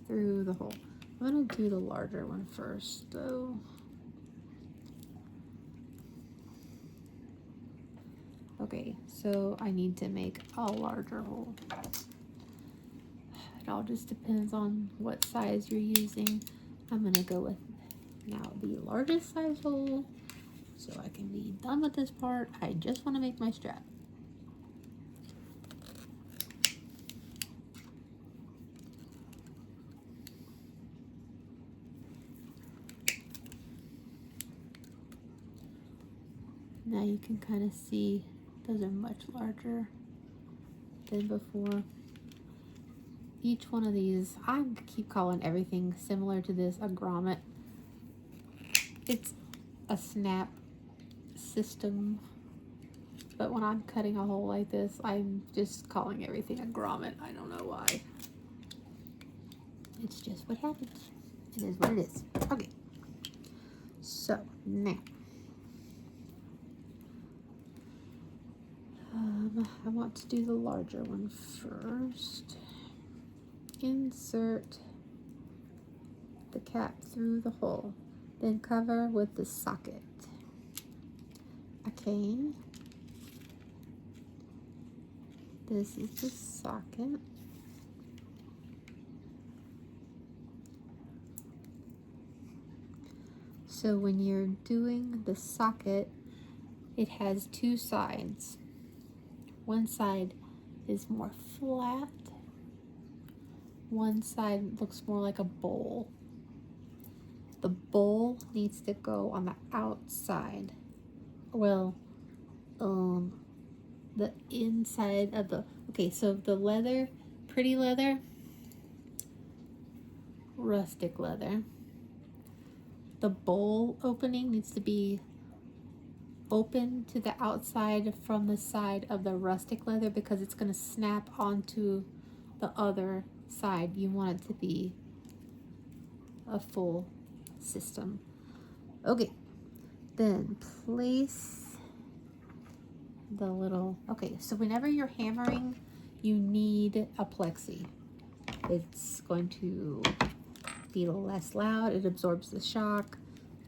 through the hole. I'm gonna do the larger one first though. Okay, so I need to make a larger hole. It all just depends on what size you're using. I'm gonna go with now the largest size hole so I can be done with this part. I just want to make my strap. Now you can kind of see those are much larger than before. Each one of these, I keep calling everything similar to this a grommet. It's a snap system, but when I'm cutting a hole like this, I'm just calling everything a grommet. I don't know why. It's just what happens. It is what it is. Okay, so now I want to do the larger one first. Insert the cap through the hole, then cover with the socket. Okay, this is the socket. So when you're doing the socket, it has two sides. One side is more flat. One side looks more like a bowl. The bowl needs to go on the outside. Well, the inside of the, okay, so the leather, pretty leather, rustic leather, the bowl opening needs to be open to the outside from the side of the rustic leather because it's going to snap onto the other side. You want it to be a full system. Okay, then place the little, okay, so whenever you're hammering, you need a plexi. It's going to be less loud, it absorbs the shock.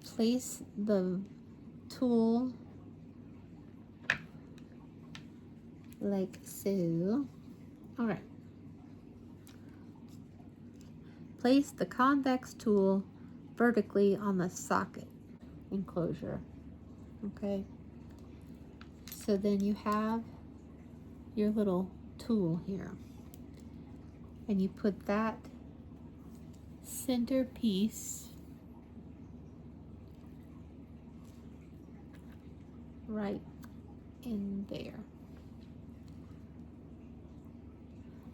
Place the tool like so. All right. Place the convex tool vertically on the socket enclosure. Okay. So then you have your little tool here. And you put that center piece right in there.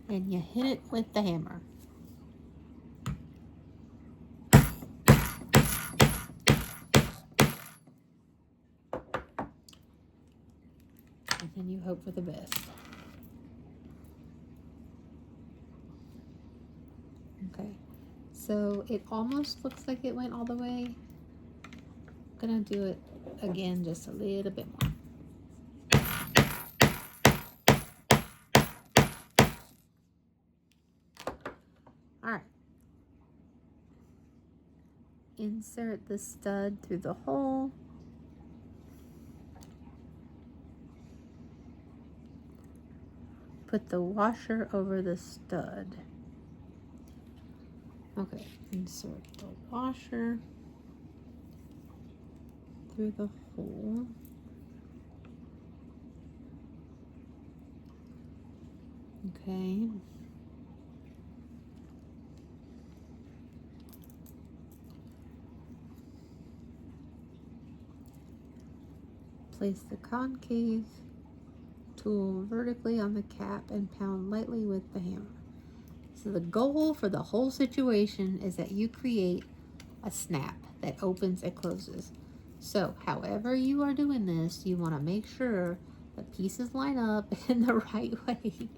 And you hit it with the hammer. And then you hope for the best. Okay, so it almost looks like it went all the way. I'm gonna do it again just a little bit more. All right. Insert the stud through the hole. Put the washer over the stud. Okay, insert the washer through the hole. Okay. Place the concave tool vertically on the cap and pound lightly with the hammer. So the goal for the whole situation is that you create a snap that opens and closes. So however you are doing this, you want to make sure the pieces line up in the right way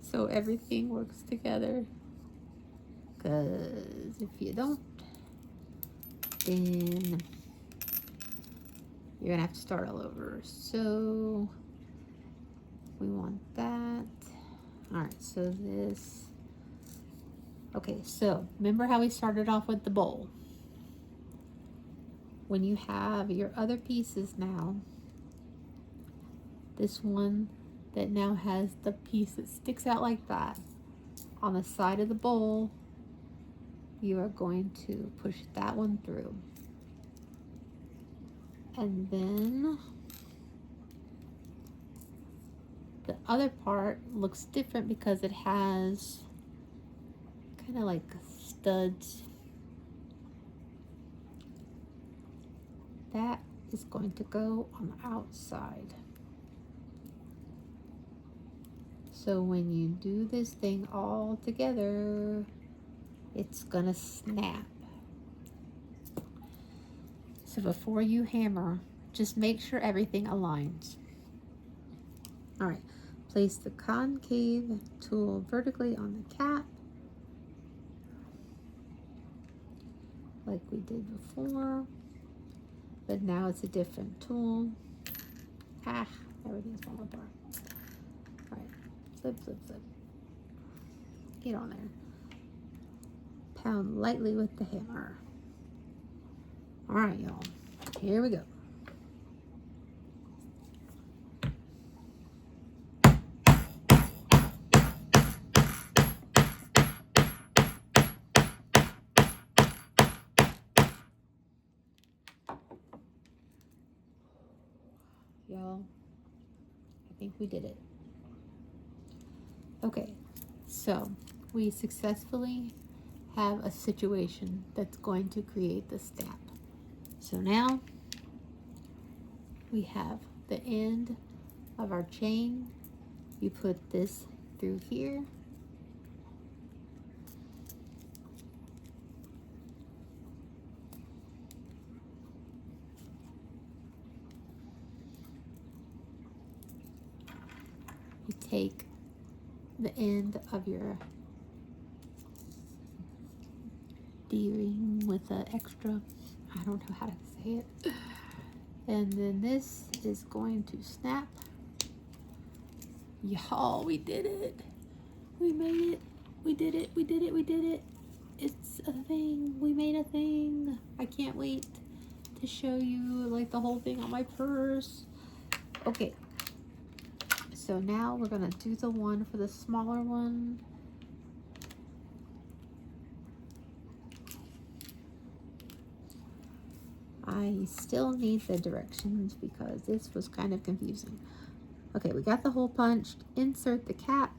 so everything works together. Because if you don't, then you're gonna have to start all over. So we want that. All right, so this, okay, so remember how we started off with the bowl? When you have your other pieces now, this one that now has the piece that sticks out like that on the side of the bowl, you are going to push that one through. And then the other part looks different because it has kind of like studs. That is going to go on the outside. So when you do this thing all together, it's gonna snap. So before you hammer, just make sure everything aligns. All right, place the concave tool vertically on the cap, like we did before, but now it's a different tool. Ah, everything's falling apart. All right, flip, flip, flip. Get on there. Pound lightly with the hammer. All right, y'all, here we go. y'all. I think we did it. Okay, so we successfully have a situation that's going to create the snap. So now we have the end of our chain. You put this through here. You take the end of your D-ring with an extra, I don't know how to say it. And then this is going to snap. Y'all, we did it. We made it. We did it. We did it. We did it. It's a thing. We made a thing. I can't wait to show you like the whole thing on my purse. Okay. So now we're gonna do the one for the smaller one. I still need the directions because this was kind of confusing. Okay, we got the hole punched. Insert the cap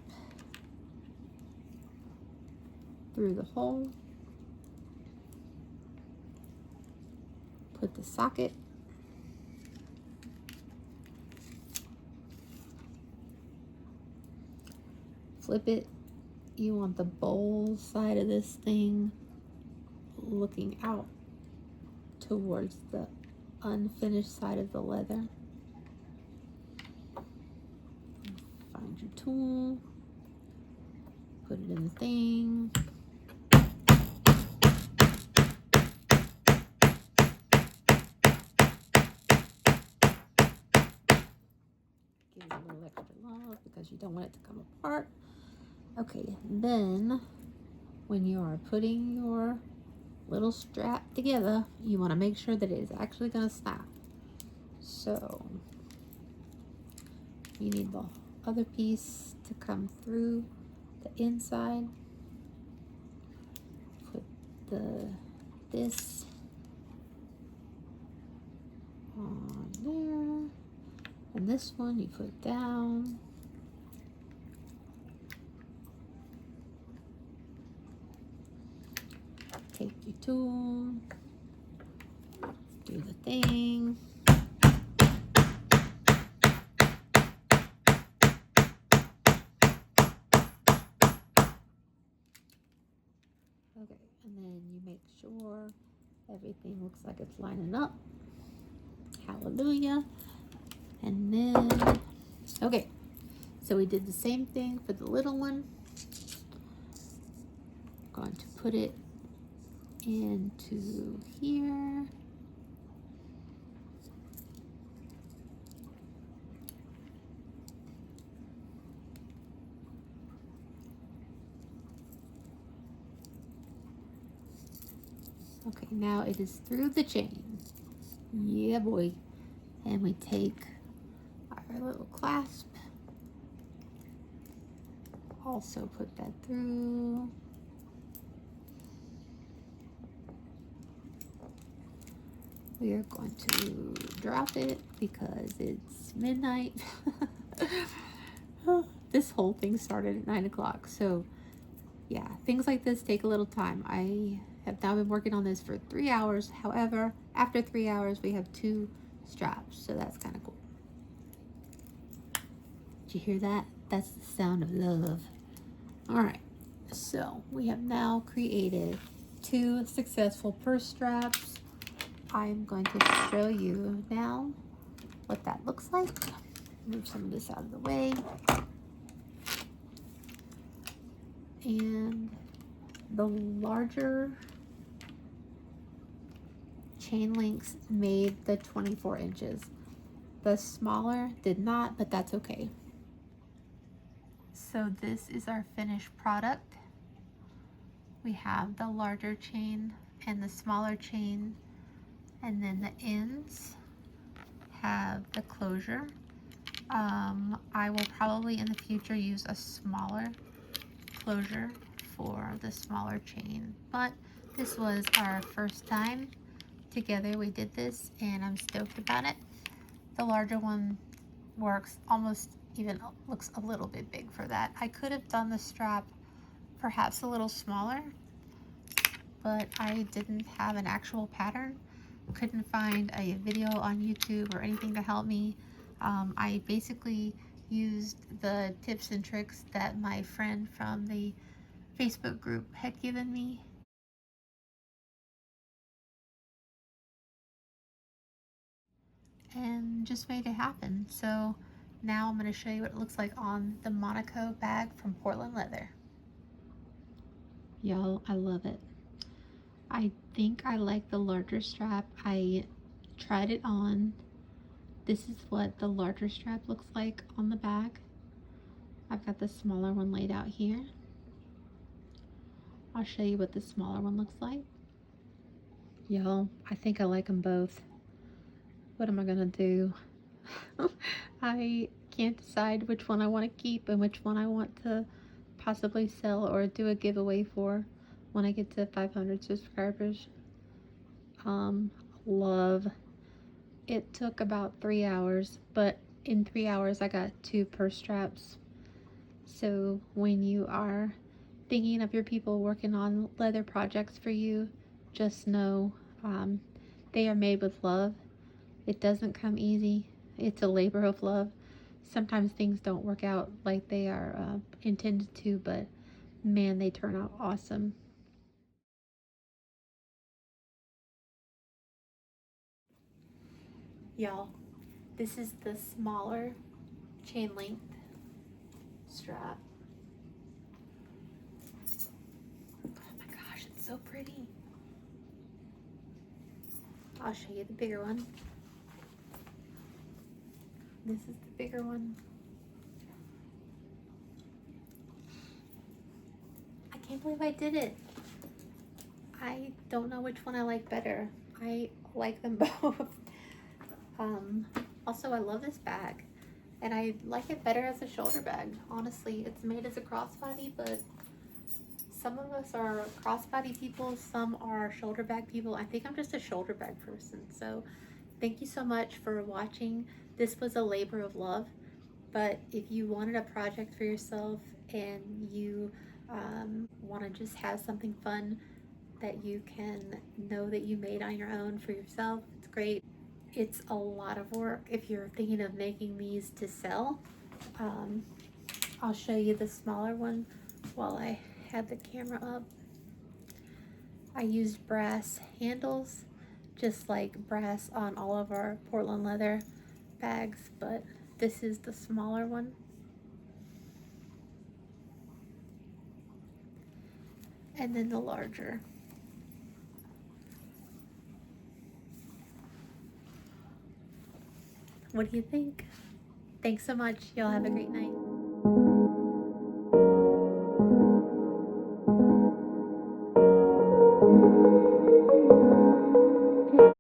through the hole. Put the socket. Flip it. You want the bowl side of this thing looking out towards the unfinished side of the leather. Find your tool. Put it in the thing. Give it a little extra love because you don't want it to come apart. Okay, then when you are putting your little strap together, you want to make sure that it is actually going to snap. So you need the other piece to come through the inside. Put this on there, and this one you put down. Take your tool, do the thing. Okay, and then you make sure everything looks like it's lining up. Hallelujah. And then, okay, so we did the same thing for the little one. I'm going to put it into here. Okay, now it is through the chain. Yeah, boy. And we take our little clasp. Also put that through. We are going to drop it because it's midnight. This whole thing started at 9 o'clock. So yeah, things like this take a little time. I have now been working on this for 3 hours. However, after 3 hours, we have 2 straps. So that's kind of cool. Did you hear that? That's the sound of love. All right. So we have now created 2 successful purse straps. I'm going to show you now what that looks like. Move some of this out of the way. And the larger chain links made the 24 inches. The smaller did not, but that's okay. So this is our finished product. We have the larger chain and the smaller chain, and then the ends have the closure. I will probably in the future use a smaller closure for the smaller chain, but this was our first time together we did this and I'm stoked about it. the larger one works, almost even looks a little bit big for that. I could have done the strap perhaps a little smaller, but I didn't have an actual pattern. Couldn't find a video on YouTube or anything to help me. I basically used the tips and tricks that my friend from the Facebook group had given me. And just made it happen. So now I'm going to show you what it looks like on the Monaco bag from Portland Leather. Y'all, I love it. I think I like the larger strap. I tried it on. This is what the larger strap looks like on the bag. I've got the smaller one laid out here. I'll show you what the smaller one looks like. Y'all, I think I like them both. What am I gonna do? I can't decide which one I want to keep and which one I want to possibly sell or do a giveaway for when I get to 500 subscribers. Love. It took about 3 hours, but in 3 hours I got 2 purse straps. So when you are thinking of your people working on leather projects for you, just know they are made with love. It doesn't come easy. It's a labor of love. Sometimes things don't work out like they are intended to, but man, they turn out awesome. Y'all, this is the smaller chain length strap. Oh my gosh, it's so pretty. I'll show you the bigger one. This is the bigger one. I can't believe I did it. I don't know which one I like better. I like them both. Also, I love this bag, and I like it better as a shoulder bag. Honestly, it's made as a crossbody, but some of us are crossbody people, some are shoulder bag people. I think I'm just a shoulder bag person. So thank you so much for watching. This was a labor of love, but if you wanted a project for yourself and you want to just have something fun that you can know that you made on your own for yourself, it's great. It's a lot of work if you're thinking of making these to sell. I'll show you the smaller one while I had the camera up. I used brass handles, just like brass on all of our Portland Leather bags, but this is the smaller one. And then the larger. What do you think? Thanks so much. Y'all have a great night.